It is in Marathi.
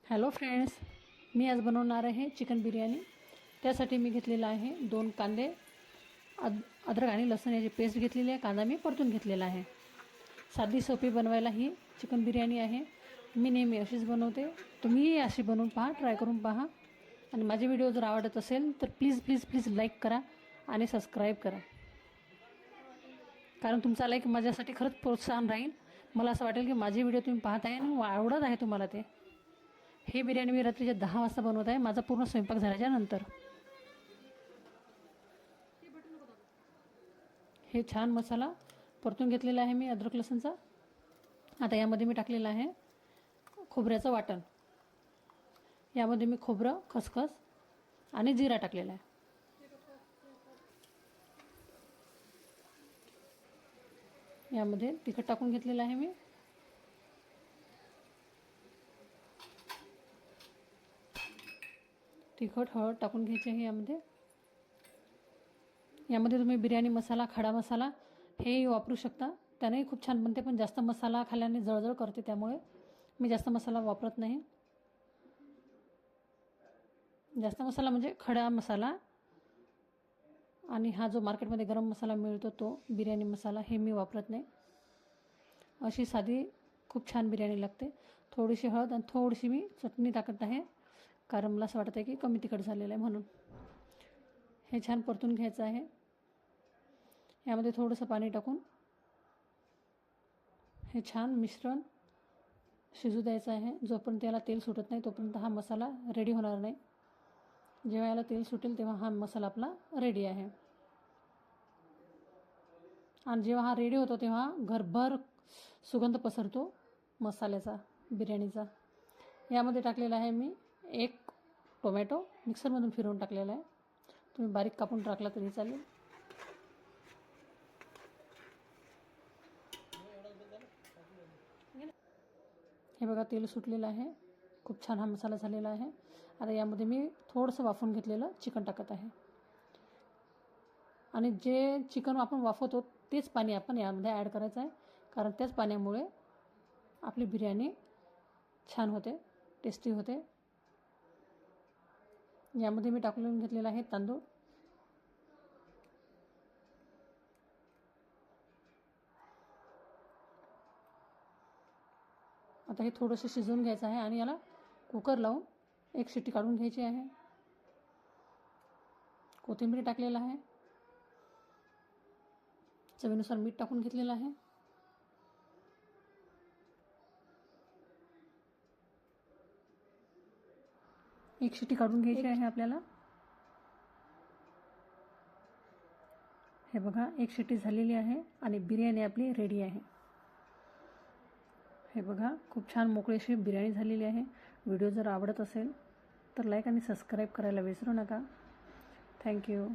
हॅलो फ्रेंड्स, मी आज बनवणार आहे चिकन बिर्याणी। त्यासाठी मी घेतलेला आहे 2 कांदे, अद्रक आणि लसूण याची पेस्ट घेतलेली आहे। कांदा मी परतून घेतलेला आहे। साधी सोपी बनवायला ही चिकन बिर्याणी आहे। मी नेहमी अशीच बनवते, तुम्हीही अशी बनवून पहा, ट्राय करून पहा। आणि माझे व्हिडिओ जर आवडत असेल तर प्लीज प्लीज प्लीज लाईक करा आणि सबस्क्राईब करा, कारण तुमचा लाईक माझ्यासाठी खरंच प्रोत्साहन राहील। मला असं वाटेल की माझे व्हिडिओ तुम्ही पाहत आहे आणि आवडत आहे तुम्हाला ते। हे बिर्याणी मी रात्रीचे 10 वाजता बनवत आहे, माझा पूर्ण स्वयंपाक झाल्याच्या नंतर। हे छान मसाला परतून घेतलेला आहे मी अद्रक लसूणचा। आता यामध्ये मी टाकलेला आहे खोबऱ्याचं वाटण। यामध्ये मी खोबरं, खसखस आणि जिरा टाकलेला आहे। यामध्ये तिखट टाकून घेतलेलं आहे मी। तिखट, हळद टाकून घ्यायची आहे यामध्ये। यामध्ये तुम्ही बिर्याणी मसाला, खडा मसाला हेही वापरू शकता, त्यानेही खूप छान बनते। पण जास्त मसाला खाल्ल्याने जळजळ करते, त्यामुळे मी जास्त मसाला वापरत नाही। जास्त मसाला म्हणजे खडा मसाला, आणि हा जो मार्केटमध्ये गरम मसाला मिळतो तो बिर्याणी मसाला, हे मी वापरत नाही। अशी साधी खूप छान बिर्याणी लागते। थोडीशी हळद आणि थोडीशी मी चटणी टाकत आहे, कारण मला असं वाटतं आहे की कमी तिखट झालेलं आहे म्हणून। हे छान परतून घ्यायचं आहे। यामध्ये थोडंसं पाणी टाकून हे छान मिश्रण शिजू द्यायचं आहे। जोपर्यंत याला तेल सुटत नाही तोपर्यंत हा मसाला रेडी होणार नाही। जेव्हा याला तेल सुटेल तेव्हा हा मसाला आपला रेडी आहे। आणि जेव्हा हा रेडी होतो तेव्हा घरभर सुगंध पसरतो मसाल्याचा, बिर्याणीचा। यामध्ये टाकलेला आहे मी 1 टोमॅटो, मिक्सरमधून फिरवून टाकलेला आहे। तुम्ही बारीक कापून टाकला तरी चालेल। हे बघा, तेल सुटलेलं आहे, खूप छान हा मसाला झालेला आहे। आता यामध्ये मी थोडंसं वाफवून घेतलेलं चिकन टाकत आहे। आणि जे चिकन आपण वाफवतो तेच पाणी आपण यामध्ये ॲड करायचं आहे, कारण त्याच पाण्यामुळे आपली बिर्याणी छान होते, टेस्टी होते। यामध्ये मी टाकून घेतलेला आहे तांदूळ। आता हे थोडंसं शिजवून घ्यायचं आहे आणि याला कुकर लावून 1 शिट्टी काढून घ्यायची आहे। कोथिंबीर टाकलेला आहे, चवीनुसार मीठ टाकून घेतलेलं आहे। एक शिट्टी काढून घ्यायची आहे आपल्याला। हे बघा, 1 शिट्टी झालेली आहे आणि बिर्याणी आपली रेडी आहे। हे बघा, खूप छान मोकळी अशी बिर्याणी झालेली आहे। व्हिडिओ जर आवडत असेल तर लाईक आणि सबस्क्राईब करायला विसरू नका। थँक्यू।